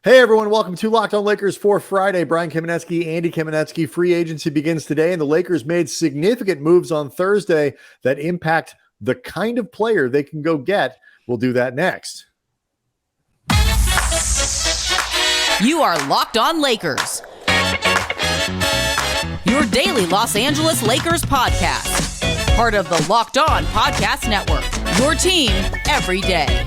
Hey everyone, welcome to Locked On Lakers for Friday. Brian Kamenetsky, Andy Kamenetsky. Free agency begins today, and the Lakers made significant moves on Thursday that impact the kind of player they can go get. We'll do that next. You are Locked On Lakers, your daily Los Angeles Lakers podcast. Part of the Locked On Podcast Network, your team every day.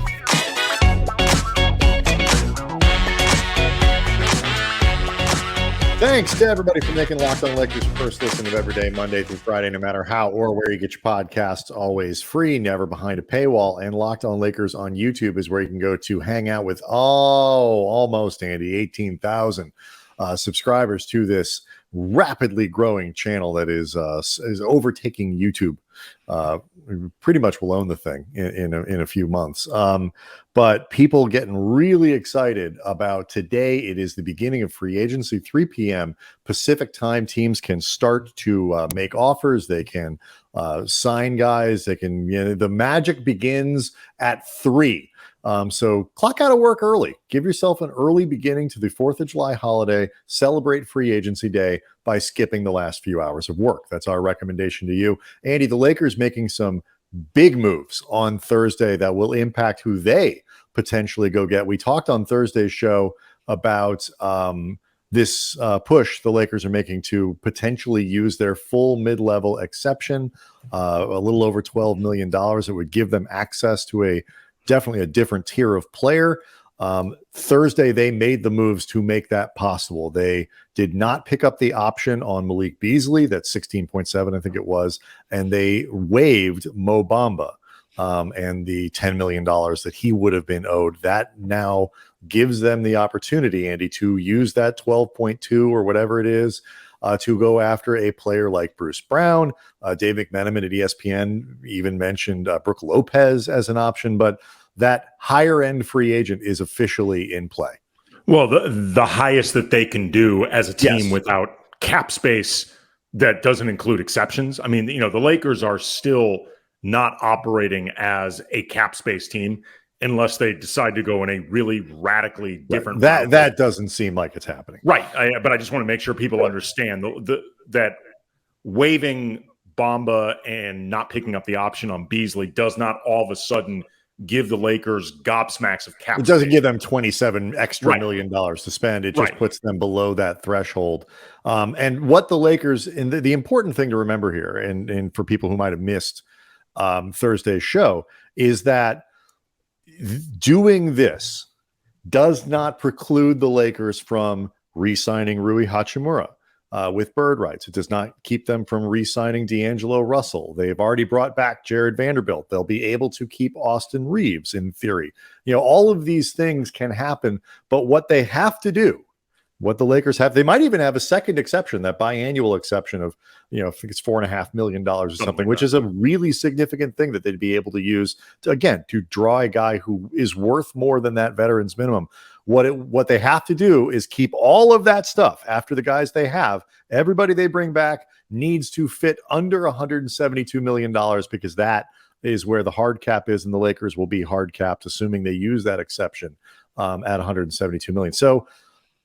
Thanks to everybody for making Locked On Lakers your first listen of every day, Monday through Friday, no matter how or where you get your podcasts, always free, never behind a paywall. And Locked On Lakers on YouTube is where you can go to hang out with almost, Andy, 18,000 subscribers to this rapidly growing channel that is overtaking YouTube. We pretty much will own the thing in a few months. But people getting really excited about today. It is the beginning of free agency, 3 p.m. Pacific time. Teams can start to make offers. They can sign guys. They can, the magic begins at 3. So clock out of work early. Give yourself an early beginning to the 4th of July holiday. Celebrate free agency day by skipping the last few hours of work. That's our recommendation to you. Andy, the Lakers making some big moves on Thursday that will impact who they potentially go get. We talked on Thursday's show about this push the Lakers are making to potentially use their full mid-level exception, a little over $12 million. It would give them access to definitely a different tier of player. Thursday, they made the moves to make that possible. They did not pick up the option on Malik Beasley. That's 16.7, I think it was. And they waived Mo Bamba and the $10 million that he would have been owed. That now gives them the opportunity, Andy, to use that 12.2 or whatever it is to go after a player like Bruce Brown. Dave McMenamin at ESPN even mentioned Brook Lopez as an option, but that higher end free agent is officially in play. Well, the highest that they can do as a team without cap space that doesn't include exceptions. I mean, the Lakers are still not operating as a cap space team unless they decide to go in a really radically different route. That doesn't seem like it's happening. Right. But I just want to make sure people understand that waiving Bamba and not picking up the option on Beasley does not all of a sudden give the Lakers gobsmacks of cap. It doesn't give them 27 extra $1 million to spend. It just puts them below that threshold. And what the Lakers, and the important thing to remember here, and for people who might have missed Thursday's show, is that doing this does not preclude the Lakers from re-signing Rui Hachimura with bird rights. It does not keep them from re-signing D'Angelo Russell. They've already brought back Jared Vanderbilt. They'll be able to keep Austin Reeves in theory. All of these things can happen, but what they have to do, what the Lakers have, they might even have a second exception, that biannual exception of, I think it's $4.5 million or something, which is a really significant thing that they'd be able to use to draw a guy who is worth more than that veteran's minimum. What they have to do is keep all of that stuff after the guys they have. Everybody they bring back needs to fit under $172 million, because that is where the hard cap is, and the Lakers will be hard capped, assuming they use that exception at $172 million. So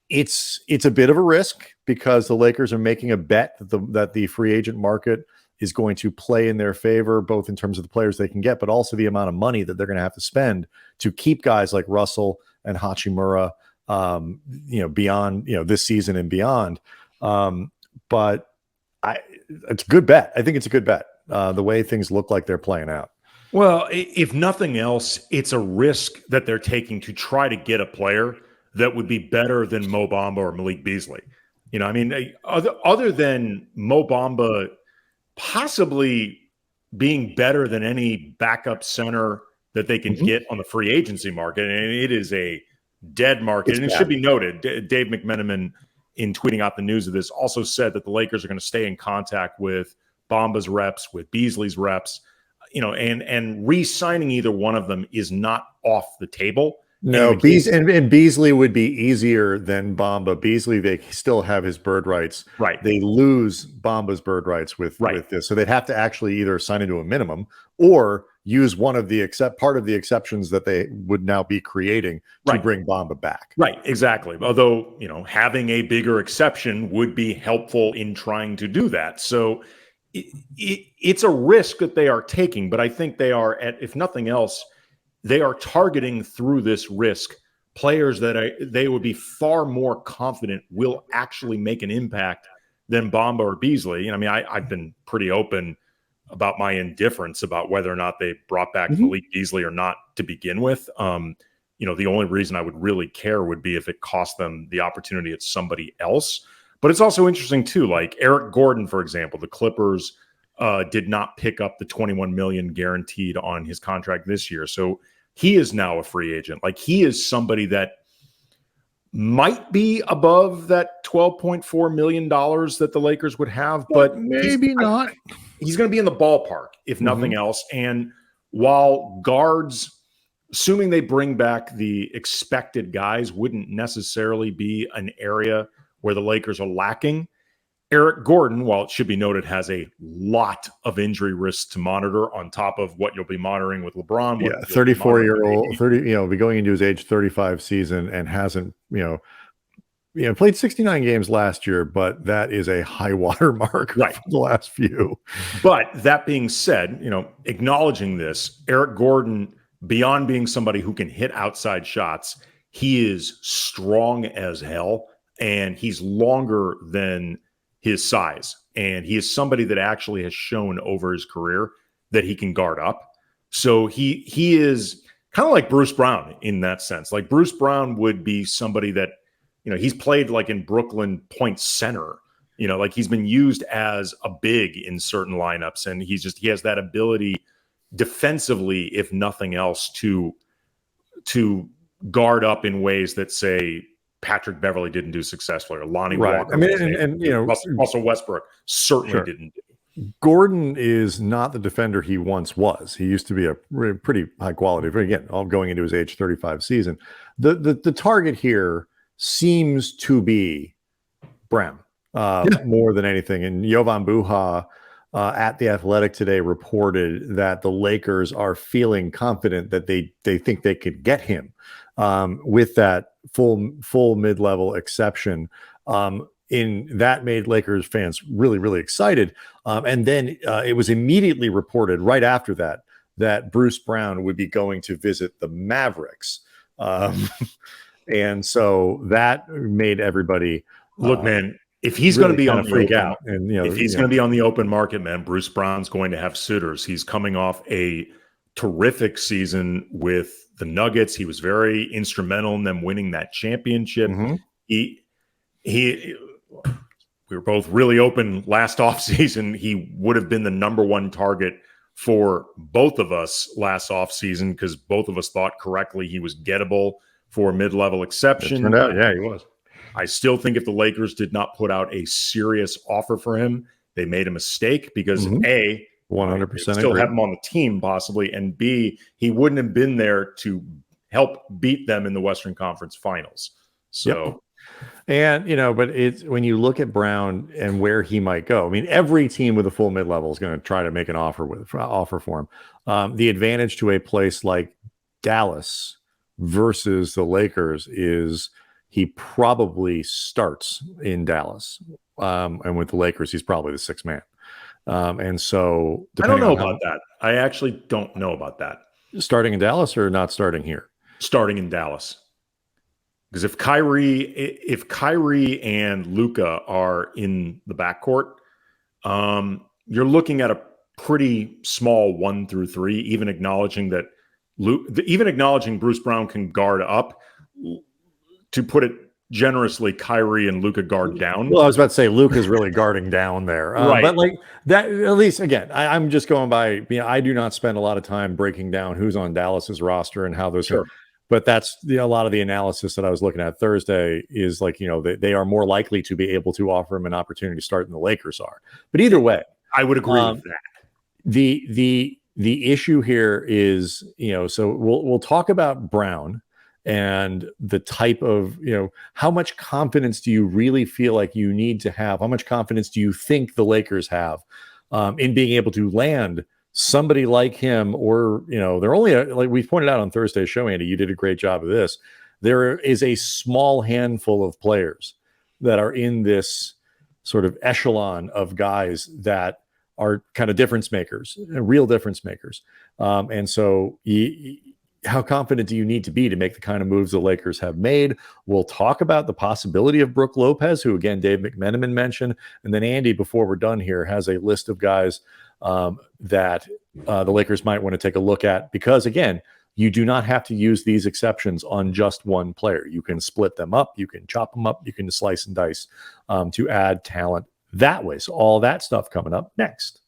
it's a bit of a risk, because the Lakers are making a bet that the free agent market is going to play in their favor, both in terms of the players they can get, but also the amount of money that they're going to have to spend to keep guys like Russell and Hachimura, beyond, this season and beyond. But it's a good bet. I think it's a good bet, the way things look like they're playing out. Well, if nothing else, it's a risk that they're taking to try to get a player that would be better than Mo Bamba or Malik Beasley. Other than Mo Bamba possibly being better than any backup center that they can get on the free agency market, and it is a dead market. It should be noted, Dave McMenamin, in tweeting out the news of this, also said that the Lakers are going to stay in contact with Bamba's reps, with Beasley's reps, and re-signing either one of them is not off the table. No, Beasley would be easier than Bamba. Beasley, they still have his bird rights. Right. They lose Bamba's bird rights with this. So they'd have to actually either sign into a minimum or use part of the exceptions that they would now be creating to bring Bamba back. Right, exactly. Although, having a bigger exception would be helpful in trying to do that. So it's a risk that they are taking, but I think they are, if nothing else, they are targeting through this risk players that they would be far more confident will actually make an impact than Bamba or Beasley. I mean, I've been pretty open about my indifference about whether or not they brought back Malik Beasley or not to begin with. The only reason I would really care would be if it cost them the opportunity at somebody else. But it's also interesting too, like Eric Gordon, for example, the Clippers did not pick up the $21 million guaranteed on his contract this year. So he is now a free agent. Like, he is somebody that might be above that $12.4 million that the Lakers would have, but maybe not. He's going to be in the ballpark, if nothing else. And while guards, assuming they bring back the expected guys, wouldn't necessarily be an area where the Lakers are lacking, Eric Gordon, while it should be noted, has a lot of injury risks to monitor on top of what you'll be monitoring with LeBron. 34-year-old, be going into his age 35 season and hasn't, played 69 games last year, but that is a high water mark for the last few. But that being said, acknowledging this, Eric Gordon, beyond being somebody who can hit outside shots, he is strong as hell, and he's longer than his size. And he is somebody that actually has shown over his career that he can guard up. So he is kind of like Bruce Brown in that sense. Like, Bruce Brown would be somebody that, he's played like in Brooklyn point center, like he's been used as a big in certain lineups. And he has that ability defensively, if nothing else, to guard up in ways that, say, Patrick Beverley didn't do successfully, or Lonnie Walker. I mean, and Russell Westbrook certainly didn't do. Gordon is not the defender he once was. He used to be a pretty high quality. But again, all going into his age 35 season. The target here seems to be Brown more than anything. And Jovan Buha at The Athletic today reported that the Lakers are feeling confident that they think they could get him with that full mid-level exception. In that made Lakers fans really, really excited. And then it was immediately reported right after that Bruce Brown would be going to visit the Mavericks. And so that made everybody look, man, if he's really going to be on the freak out, and if he's going to be on the open market, man, Bruce Brown's going to have suitors. He's coming off a terrific season with the Nuggets. He was very instrumental in them winning that championship. We were both really open last offseason. He would have been the number one target for both of us last offseason because both of us thought correctly he was gettable for a mid-level exception. It turned out, yeah, he was. I still think if the Lakers did not put out a serious offer for him, they made a mistake because A, 100% still have him on the team possibly, and B, he wouldn't have been there to help beat them in the Western Conference Finals. So, and but it's when you look at Brown and where he might go. I mean, every team with a full mid-level is going to try to make an offer for him. The advantage to a place like Dallas versus the Lakers is he probably starts in Dallas, and with the Lakers, he's probably the sixth man. And so I don't know about that. I actually don't know about that. Starting in Dallas or not starting here? Starting in Dallas. Because if Kyrie and Luka are in the backcourt, you're looking at a pretty small 1 through 3, even acknowledging that Bruce Brown can guard up. To put it generously, Kyrie and Luka guard down. Well, I was about to say Luka's really guarding down there, right? But like that, at least again, I'm just going by. I do not spend a lot of time breaking down who's on Dallas's roster and how those. Sure. But that's a lot of the analysis that I was looking at Thursday is like they are more likely to be able to offer him an opportunity to start than the Lakers are. But either way, I would agree with that. The issue here is so we'll talk about Brown. And the type of, how much confidence do you really feel like you need to have? How much confidence do you think the Lakers have in being able to land somebody like him, or, they're only, like we pointed out on Thursday's show, Andy, you did a great job of this. There is a small handful of players that are in this sort of echelon of guys that are kind of difference makers, real difference makers. And so how confident do you need to be to make the kind of moves the Lakers have made? We'll talk about the possibility of Brook Lopez, who, again, Dave McMenamin mentioned. And then Andy, before we're done here, has a list of guys that the Lakers might want to take a look at, because, again, you do not have to use these exceptions on just one player. You can split them up. You can chop them up. You can slice and dice to add talent that way. So all that stuff coming up next.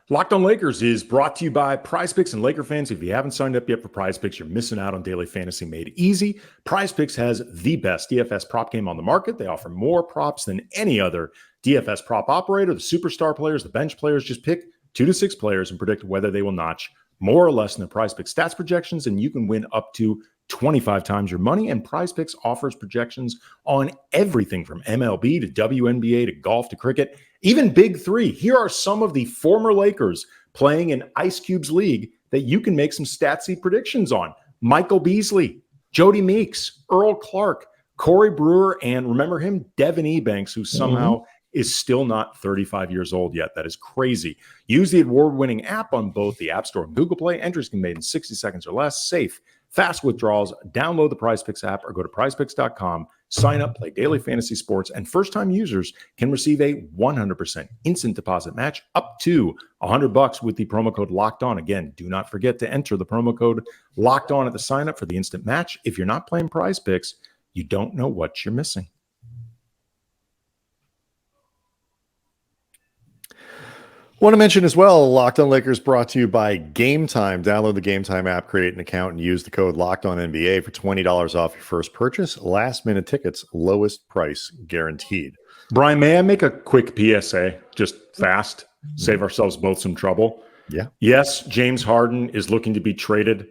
Locked on Lakers is brought to you by PrizePicks, and Laker fans, if you haven't signed up yet for PrizePicks, you're missing out on daily fantasy made easy. PrizePicks has the best DFS prop game on the market. They offer more props than any other DFS prop operator. The superstar players, the bench players, just pick 2 to 6 players and predict whether they will notch more or less in the PrizePicks stats projections, and you can win up to 25 times your money. And PrizePicks offers projections on everything from MLB to WNBA to golf to cricket, even Big Three. Here are some of the former Lakers playing in Ice Cube's league that you can make some statsy predictions on. Michael Beasley, Jody Meeks, Earl Clark, Corey Brewer, and remember him, Devin Ebanks, who somehow is still not 35 years old yet. That is crazy. Use the award-winning app on both the App Store and Google Play. Entries can be made in 60 seconds or less. Safe, fast withdrawals. Download the PrizePicks app or go to prizepicks.com. Sign up, play daily fantasy sports, and first-time users can receive a 100% instant deposit match up to $100 with the promo code Locked On. Again, do not forget to enter the promo code Locked On at the sign-up for the instant match. If you're not playing PrizePicks, you don't know what you're missing. Want to mention as well, Locked On Lakers brought to you by Game Time. Download the Game Time app, create an account, and use the code Locked On NBA for $20 off your first purchase. Last minute tickets, lowest price guaranteed. Brian, may I make a quick PSA, just fast, save ourselves both some trouble? Yeah. Yes, James Harden is looking to be traded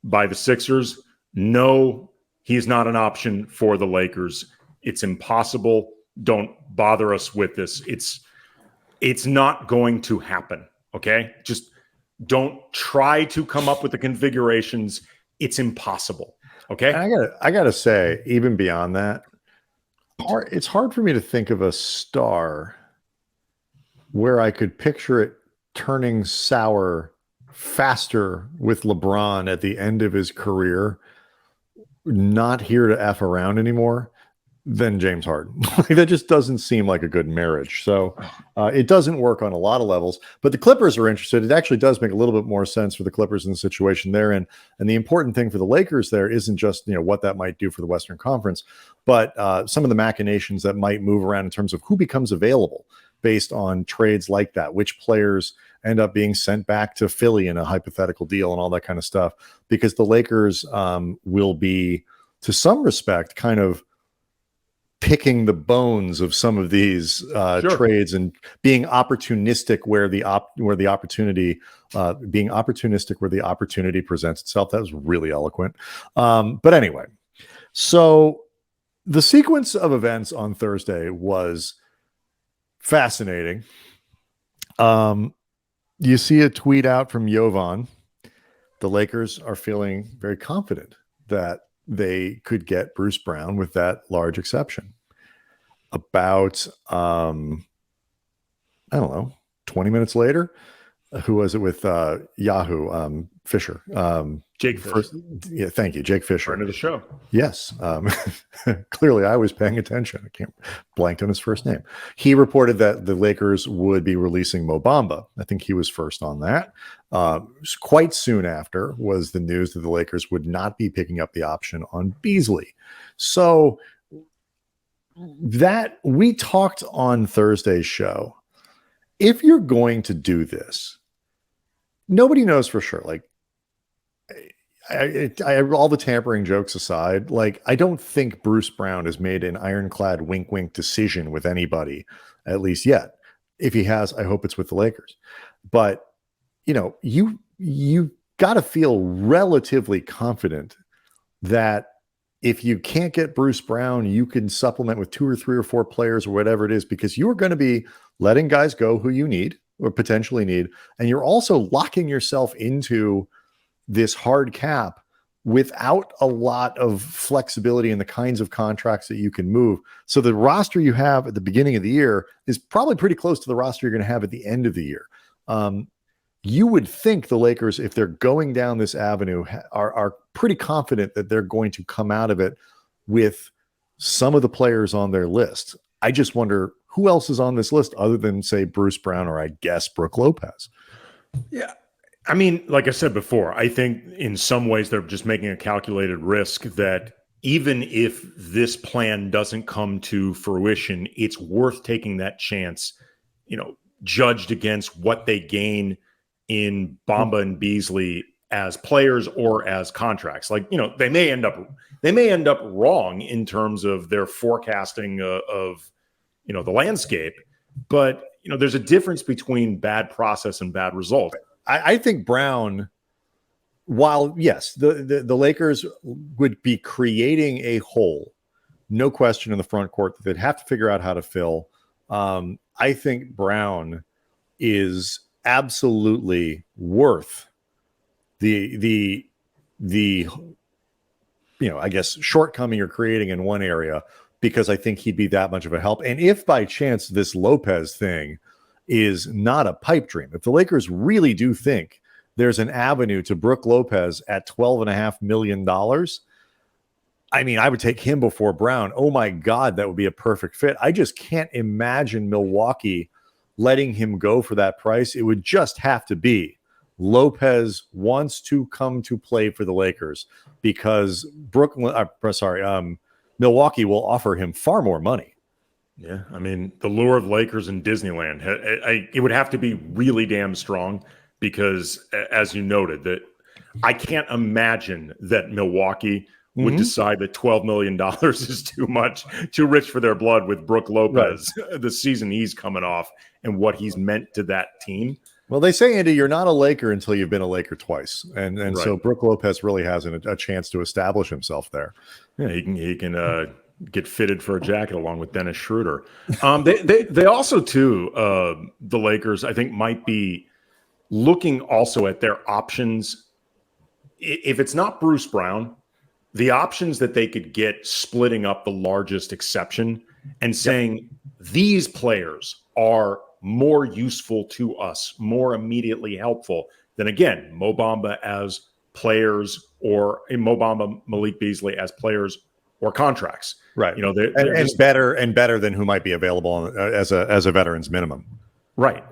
by the Sixers. No, he's not an option for the Lakers. It's impossible. Don't bother us with this. It's not going to happen, okay? Just don't try to come up with the configurations. It's impossible, okay? I gotta say, even beyond that, it's hard for me to think of a star where I could picture it turning sour faster with LeBron at the end of his career, not here to F around anymore, than James Harden. That just doesn't seem like a good marriage. So it doesn't work on a lot of levels, but the Clippers are interested. It actually does make a little bit more sense for the Clippers in the situation they're in. And the important thing for the Lakers there isn't just, what that might do for the Western Conference, but some of the machinations that might move around in terms of who becomes available based on trades like that, which players end up being sent back to Philly in a hypothetical deal and all that kind of stuff, because the Lakers will be, to some respect, kind of picking the bones of some of these trades and being opportunistic where the opportunity presents itself. That was really eloquent. But anyway, so the sequence of events on Thursday was fascinating. You see a tweet out from Jovan. The Lakers are feeling very confident that they could get Bruce Brown with that large exception. About, I don't know, 20 minutes later, who was it with Yahoo? Fisher. Jake Fisher. Yeah, thank you. Jake Fisher. Friend of the show. Yes. Clearly, I was paying attention. I can't blanked on his first name. He reported that the Lakers would be releasing Mo Bamba. I think he was first on that. Quite soon after was the news that the Lakers would not be picking up the option on Beasley. So that we talked on Thursday's show. If you're going to do this, nobody knows for sure. Like, I all the tampering jokes aside, like, I don't think Bruce Brown has made an ironclad wink wink decision with anybody, at least yet. If he has, I hope it's with the Lakers. But you got to feel relatively confident that if you can't get Bruce Brown, you can supplement with 2 or 3 or 4 players or whatever it is, because you are going to be letting guys go who you need or potentially need. And you're also locking yourself into this hard cap without a lot of flexibility in the kinds of contracts that you can move. So the roster you have at the beginning of the year is probably pretty close to the roster you're going to have at the end of the year. You would think the Lakers, if they're going down this avenue, are pretty confident that they're going to come out of it with some of the players on their list. I just wonder who else is on this list other than, say, Bruce Brown or I guess Brook Lopez. Yeah. I mean, like I said before, I think in some ways they're just making a calculated risk that even if this plan doesn't come to fruition, it's worth taking that chance, judged against what they gain in Bamba and Beasley as players or as contracts. Like, they may end up wrong in terms of their forecasting of the landscape, but there's a difference between bad process and bad result. I think Brown, while yes, the Lakers would be creating a hole, no question, in the front court that they'd have to figure out how to fill. I think Brown is absolutely worth the I guess shortcoming you're creating in one area, because I think he'd be that much of a help. And if by chance this Lopez thing is not a pipe dream, if the Lakers really do think there's an avenue to Brook Lopez at $12.5 million, I mean, I would take him before Brown. Oh my God, that would be a perfect fit. I just can't imagine Milwaukee letting him go for that price. It would just have to be Lopez wants to come to play for the Lakers, because Milwaukee will offer him far more money. Yeah, I mean, the lure of Lakers in Disneyland, it would have to be really damn strong, because, as you noted, that I can't imagine that Milwaukee would decide that $12 million is too rich for their blood with Brook Lopez, right, the season he's coming off and what he's meant to that team. Well, they say, Andy, you're not a Laker until you've been a Laker twice. And right, so Brook Lopez really has a chance to establish himself there. Yeah, he can get fitted for a jacket along with Dennis Schroeder. They also, too, the Lakers, I think, might be looking also at their options. If it's not Bruce Brown, the options that they could get splitting up the largest exception and saying these players are more useful to us, more immediately helpful than, again, Mo Bamba as players, or Mo Bamba, Malik Beasley as players or contracts. Right. They're just better than who might be available as a veteran's minimum. Right.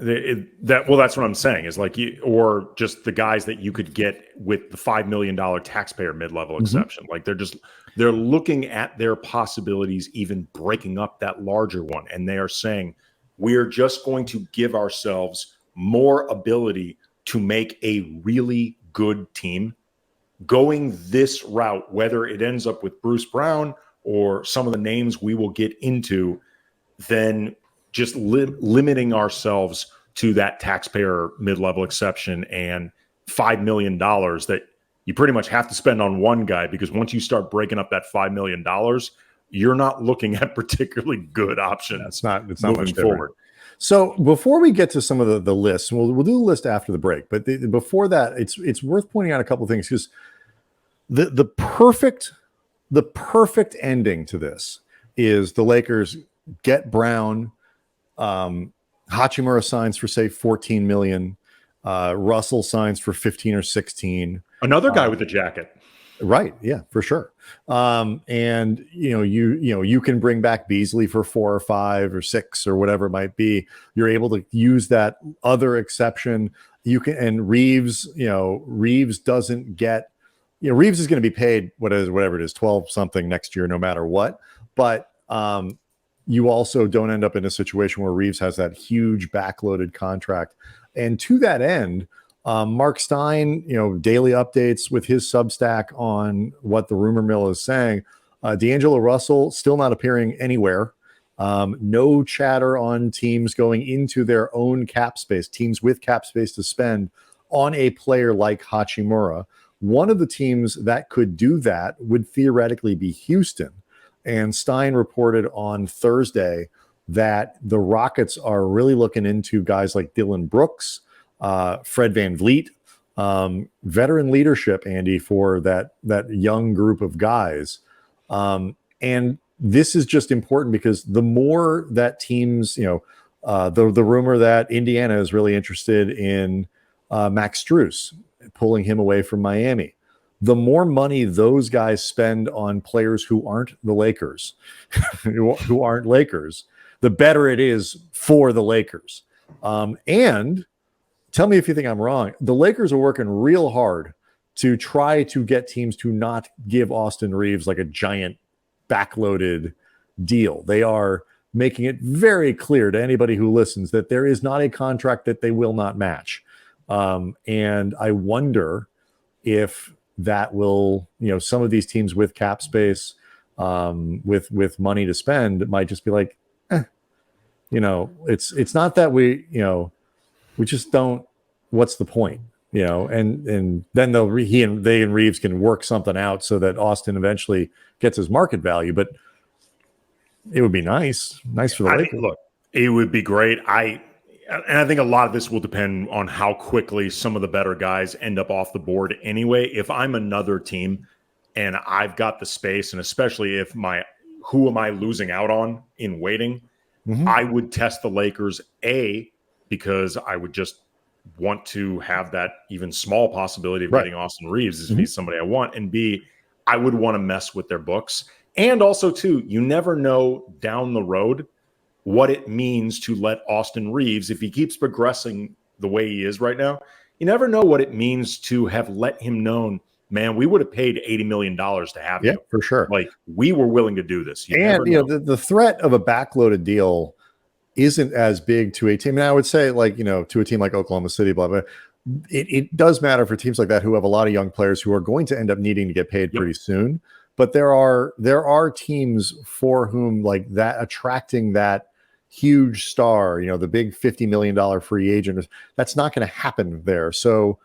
That's what I'm saying is or just the guys that you could get with the $5 million taxpayer mid-level exception. Like they're looking at their possibilities, even breaking up that larger one. And they are saying, we're just going to give ourselves more ability to make a really good team going this route, whether it ends up with Bruce Brown or some of the names we will get into, then just limiting ourselves to that taxpayer mid-level exception and $5 million that you pretty much have to spend on one guy, because once you start breaking up that $5 million, you're not looking at particularly good options. It's not moving much forward. So before we get to some of the lists, we'll do the list after the break. But before that, it's worth pointing out a couple of things, because the perfect ending to this is the Lakers get Brown. Hachimura signs for, say, $14 million. Russell signs for 15 or 16. Another guy with a jacket. Right. Yeah, for sure. And you can bring back Beasley for 4 or 5 or 6 or whatever it might be. You're able to use that other exception. You can, and Reeves doesn't get, Reeves is going to be paid whatever it is, 12 something next year, no matter what. But you also don't end up in a situation where Reeves has that huge backloaded contract. And to that end, Mark Stein, daily updates with his Substack on what the rumor mill is saying. D'Angelo Russell still not appearing anywhere. No chatter on teams going into their own cap space, teams with cap space to spend on a player like Hachimura. One of the teams that could do that would theoretically be Houston. And Stein reported on Thursday that the Rockets are really looking into guys like Dylan Brooks, Fred VanVleet, veteran leadership, Andy, for that young group of guys. And this is just important because the more that teams, the rumor that Indiana is really interested in Max Strus, pulling him away from Miami, the more money those guys spend on players who aren't the Lakers, who aren't Lakers, the better it is for the Lakers. And tell me if you think I'm wrong. The Lakers are working real hard to try to get teams to not give Austin Reeves like a giant backloaded deal. They are making it very clear to anybody who listens that there is not a contract that they will not match. And I wonder if that will, some of these teams with cap space, with money to spend might just be like, it's not that we just don't, what's the point, and then they and Reeves can work something out so that Austin eventually gets his market value. But it would be nice for the Lakers. Look, it would be great. I think a lot of this will depend on how quickly some of the better guys end up off the board anyway. If I'm another team and I've got the space, and especially if who am I losing out on in waiting, I would test the Lakers, because I would just want to have that even small possibility of getting Austin Reeves if he's somebody I want, and B, I would want to mess with their books. And also, too, you never know down the road what it means to let Austin Reeves, if he keeps progressing the way he is right now, you never know what it means to have let him know, man, we would have paid $80 million to have you. For sure. Like, we were willing to do this. The threat of a backloaded deal isn't as big to a team. I would say, to a team like Oklahoma City, blah, blah. It does matter for teams like that who have a lot of young players who are going to end up needing to get paid pretty soon. But there are teams for whom that attracting that huge star, the big $50 million free agent, that's not going to happen there. So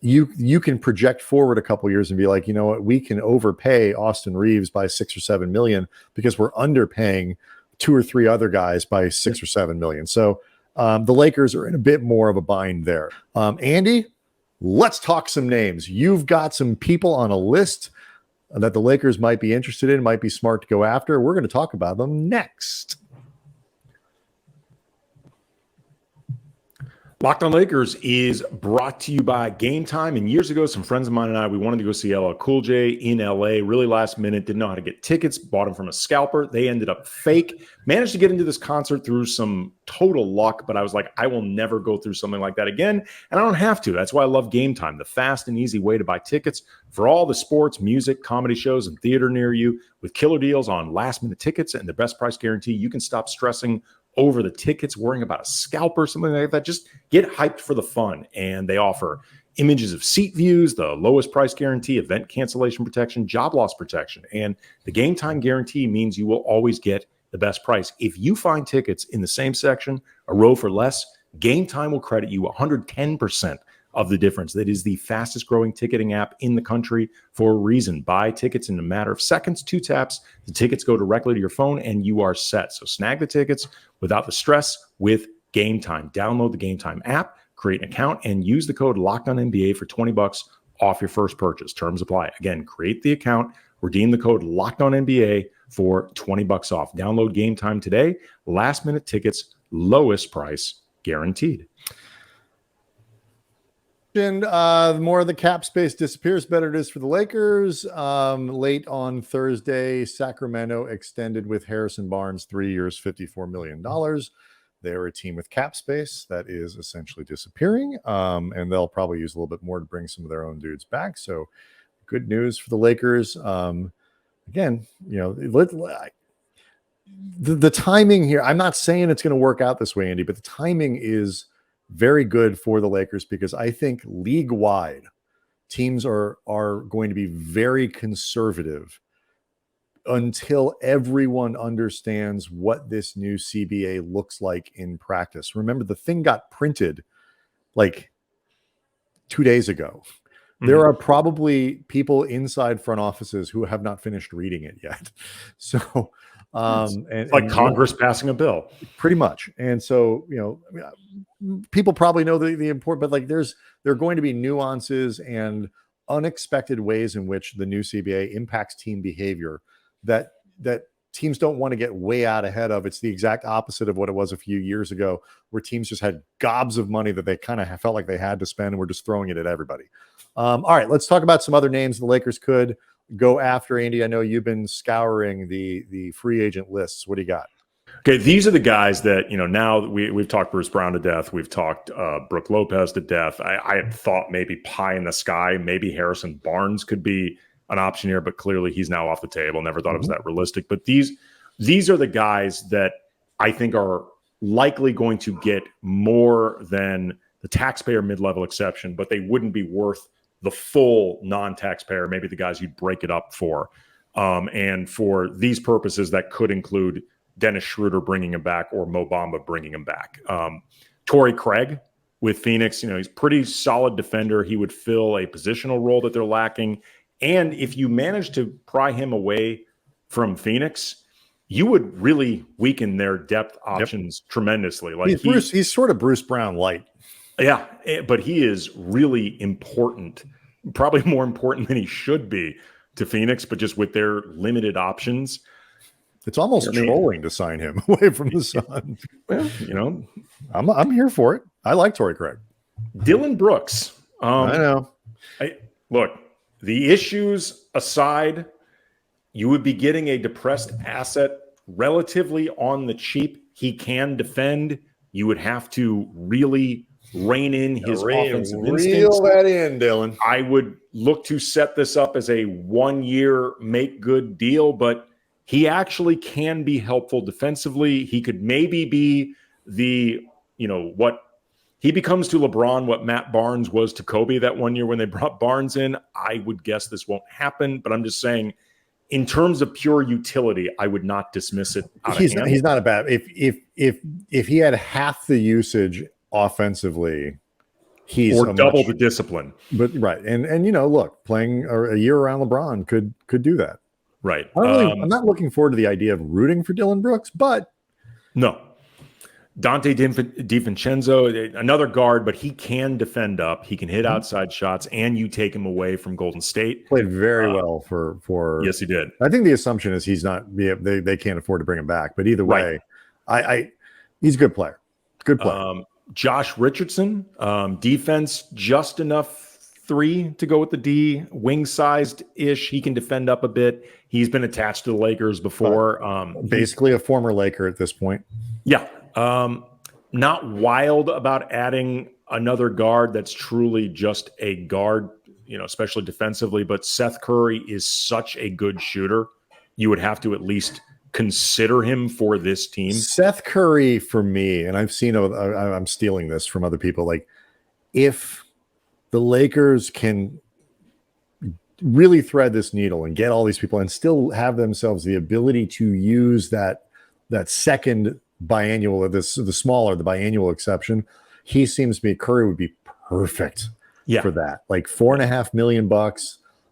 you can project forward a couple years and be like, you know what, we can overpay Austin Reeves by $6 or $7 million because we're underpaying 2 or 3 other guys by $6 or $7 million. So the Lakers are in a bit more of a bind there. Andy, let's talk some names. You've got some people on a list that the Lakers might be interested in, might be smart to go after. We're going to talk about them next. Locked on Lakers is brought to you by Game Time. And years ago, some friends of mine and I, we wanted to go see LL Cool J in LA, really last minute, didn't know how to get tickets, bought them from a scalper. They ended up fake, managed to get into this concert through some total luck, but I was like, I will never go through something like that again. And I don't have to. That's why I love Game Time, the fast and easy way to buy tickets for all the sports, music, comedy shows, and theater near you. With killer deals on last minute tickets and the best price guarantee, you can stop stressing over the tickets, worrying about a scalper, something like that. Just get hyped for the fun. And they offer images of seat views, the lowest price guarantee, event cancellation protection, job loss protection. And the Game Time guarantee means you will always get the best price. If you find tickets in the same section, a row for less, Game Time will credit you 110% of the difference. That is the fastest growing ticketing app in the country for a reason. Buy tickets in a matter of seconds, 2 taps. The tickets go directly to your phone and you are set. So snag the tickets without the stress with Game Time. Download the Game Time app, create an account, and use the code LOCKEDONNBA for $20 off your first purchase. Terms apply. Again, create the account, redeem the code LOCKEDONNBA for $20 off. Download Game Time today. Last minute tickets, lowest price guaranteed. And the more the cap space disappears, better it is for the Lakers. Late on Thursday, Sacramento extended with Harrison Barnes 3 years, $54 million. They're a team with cap space that is essentially disappearing, and they'll probably use a little bit more to bring some of their own dudes back. So good news for the Lakers. Again, the timing here, I'm not saying it's going to work out this way, Andy, but the timing is very good for the Lakers because I think league-wide teams are going to be very conservative until everyone understands what this new CBA looks like in practice. Remember, the thing got printed like 2 days ago. There are probably people inside front offices who have not finished reading it yet. So, it's like Congress passing a bill, pretty much. And so, people probably know the import, but like there are going to be nuances and unexpected ways in which the new CBA impacts team behavior that teams don't want to get way out ahead of. It's the exact opposite of what it was a few years ago, where teams just had gobs of money that they kind of felt like they had to spend and were just throwing it at everybody. All right, let's talk about some other names the Lakers could go after. Andy, I know you've been scouring the free agent lists. What do you got? Okay, these are the guys that, now we've talked Bruce Brown to death. We've talked Brook Lopez to death. I had thought maybe pie in the sky, maybe Harrison Barnes could be an option here, but clearly he's now off the table. Never thought it was that realistic. But these are the guys that I think are likely going to get more than the taxpayer mid-level exception, but they wouldn't be worth the full non-taxpayer, maybe the guys you'd break it up for. And for these purposes, that could include Dennis Schroeder bringing him back or Mo Bamba bringing him back. Torrey Craig with Phoenix, he's a pretty solid defender. He would fill a positional role that they're lacking. And if you manage to pry him away from Phoenix, you would really weaken their depth options tremendously. Like he's sort of Bruce Brown light. Yeah, but he is really important, probably more important than he should be to Phoenix, but just with their limited options. It's almost trolling to sign him away from the Sun. Well, I'm here for it. I like Torrey Craig. Dillon Brooks. I know. Look, the issues aside, you would be getting a depressed asset relatively on the cheap. He can defend. You would have to really rein in his offensive instincts. Reel that in, Dillon. I would look to set this up as a 1-year make good deal, but he actually can be helpful defensively. He could maybe be what he becomes to LeBron, what Matt Barnes was to Kobe that 1 year when they brought Barnes in. I would guess this won't happen, but I'm just saying, in terms of pure utility, I would not dismiss it. He's not a bad. If he had half the usage offensively, he's double the discipline. But right, and look, playing a year around LeBron could do that. Right. I'm not looking forward to the idea of rooting for Dillon Brooks, but no. Dante DiVincenzo, another guard, but he can defend up. He can hit outside shots, and you take him away from Golden State. Played very well for. Yes, he did. I think the assumption is he's not. They can't afford to bring him back. But either way, he's a good player. Good player. Josh Richardson, defense just enough 3 to go with the D, wing sized ish. He can defend up a bit. He's been attached to the Lakers before. Basically a former Laker at this point. Yeah. Not wild about adding another guard that's truly just a guard, especially defensively. But Seth Curry is such a good shooter. You would have to at least consider him for this team. Seth Curry, for me, and I've seen, I'm stealing this from other people, like if the Lakers can really thread this needle and get all these people and still have themselves the ability to use that second biannual, the biannual exception, he seems to me Curry would be perfect for that. Like $4.5 million,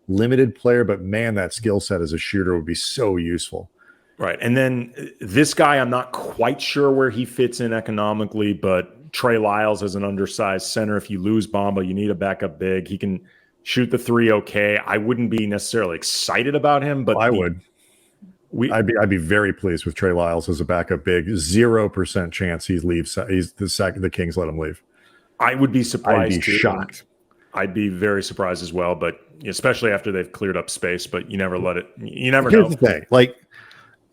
limited player, but man, that skill set as a shooter would be so useful. Right. And then this guy, I'm not quite sure where he fits in economically, but Trey Lyles is an undersized center. If you lose Bamba, you need a backup big. He can shoot the 3 okay. I wouldn't be necessarily excited about him, but I would. I'd be very pleased with Trey Lyles as a backup big. 0% chance he leaves. The Kings let him leave. I would be surprised. I'd be shocked. I'd be very surprised as well, but especially after they've cleared up space. But you never let it. You never know. Here's the thing: like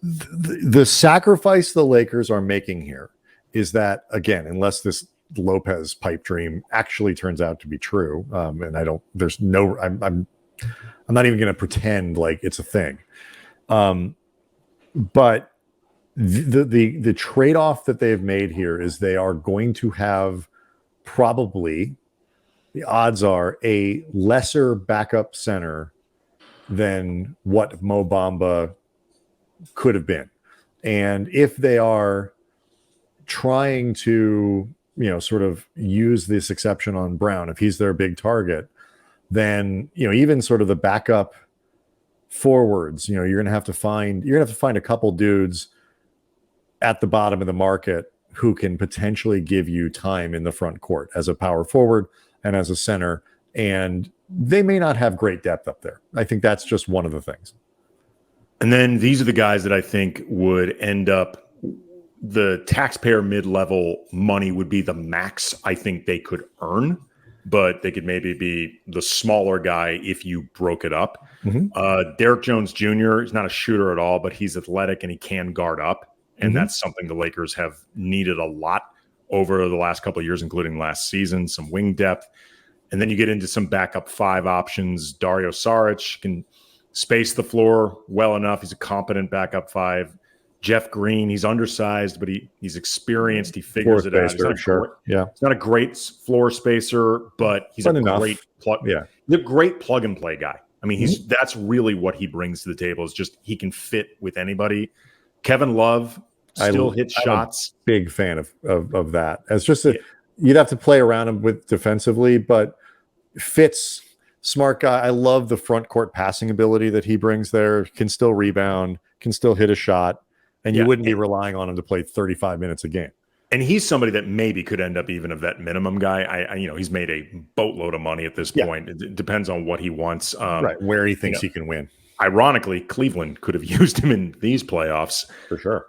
the sacrifice the Lakers are making here is that, again, unless this Lopez pipe dream actually turns out to be true, and I'm not even going to pretend like it's a thing. But the trade-off that they've made here is they are going to have probably, the odds are, a lesser backup center than what Mo Bamba could have been. And if they are trying to, sort of use this exception on Brown, if he's their big target, then, even sort of the backup forwards, you're going to have to find a couple dudes at the bottom of the market who can potentially give you time in the front court as a power forward and as a center. And they may not have great depth up there. I think that's just one of the things. And then these are the guys that I think would end up, the taxpayer mid-level money would be the max I think they could earn, but they could maybe be the smaller guy if you broke it up. Derek Jones Jr. is not a shooter at all, but he's athletic and he can guard up. And that's something the Lakers have needed a lot over the last couple of years, including last season, some wing depth. And then you get into some backup 5 options. Dario Saric can space the floor well enough. He's a competent backup 5. Jeff Green, he's undersized, but he's experienced. He figures it out. He's not a great floor spacer, but he's great plug. Yeah, he's a great plug and play guy. I mean, that's really what he brings to the table. Is just he can fit with anybody. Kevin Love still hits shots. Big fan of that. It's just you'd have to play around him with defensively, but fits. Smart guy. I love the front court passing ability that he brings there. Can still rebound. Can still hit a shot. And you wouldn't be relying on him to play 35 minutes a game. And he's somebody that maybe could end up even of that minimum guy. He's made a boatload of money at this point. It depends on what he wants. Right, where he thinks he can win. Ironically, Cleveland could have used him in these playoffs. For sure.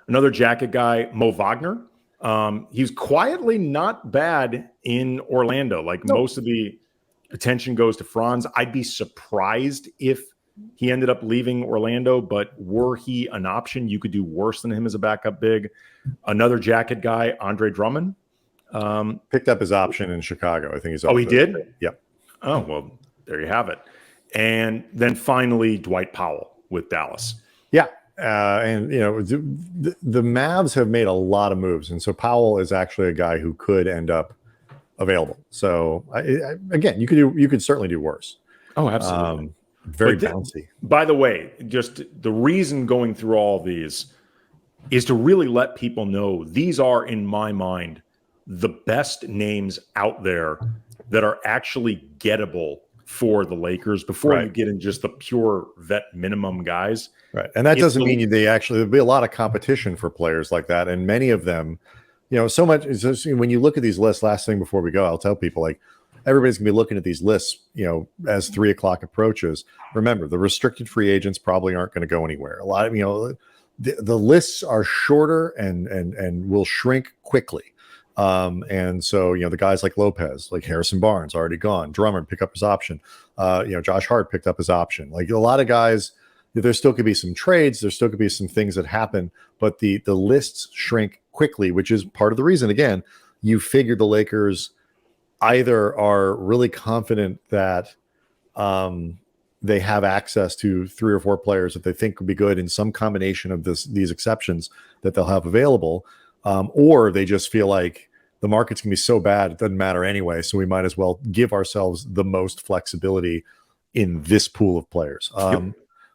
Another jacket guy, Mo Wagner. He's quietly not bad in Orlando. Most of the attention goes to Franz. I'd be surprised if he ended up leaving Orlando, but were he an option, you could do worse than him as a backup big. Another jacket guy, Andre Drummond. Picked up his option in Chicago. I think he's he did? Yep. Oh, well, there you have it. And then finally, Dwight Powell with Dallas. Yeah. The Mavs have made a lot of moves. And so Powell is actually a guy who could end up available. So again, you could certainly do worse. Oh, absolutely. Very bouncy. By the way, just the reason going through all these is to really let people know these are, in my mind, the best names out there that are actually gettable for the Lakers before you get in just the pure vet minimum guys. Right. And that doesn't mean there'll be a lot of competition for players like that. And many of them, so much when you look at these lists, last thing before we go, I'll tell people everybody's gonna be looking at these lists, as 3 o'clock approaches. Remember, the restricted free agents probably aren't going to go anywhere. A lot of the lists are shorter and will shrink quickly. And so the guys like Lopez, like Harrison Barnes, already gone. Drummond picked up his option. Josh Hart picked up his option. Like a lot of guys, there still could be some trades. There still could be some things that happen, but the lists shrink quickly, which is part of the reason. Again, you figure the Lakers either are really confident that they have access to 3 or 4 players that they think would be good in some combination of these exceptions that they'll have available, or they just feel like the market's going to be so bad it doesn't matter anyway, so we might as well give ourselves the most flexibility in this pool of players.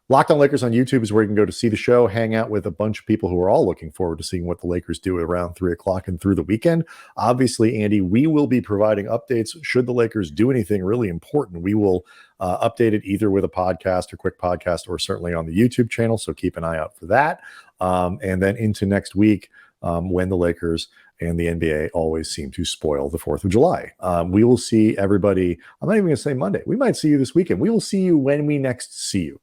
Locked On Lakers on YouTube is where you can go to see the show, hang out with a bunch of people who are all looking forward to seeing what the Lakers do around 3 o'clock and through the weekend. Obviously, Andy, we will be providing updates. Should the Lakers do anything really important, we will update it either with a podcast or quick podcast or certainly on the YouTube channel. So keep an eye out for that. And then into next week, when the Lakers and the NBA always seem to spoil the 4th of July. We will see everybody. I'm not even going to say Monday. We might see you this weekend. We will see you when we next see you.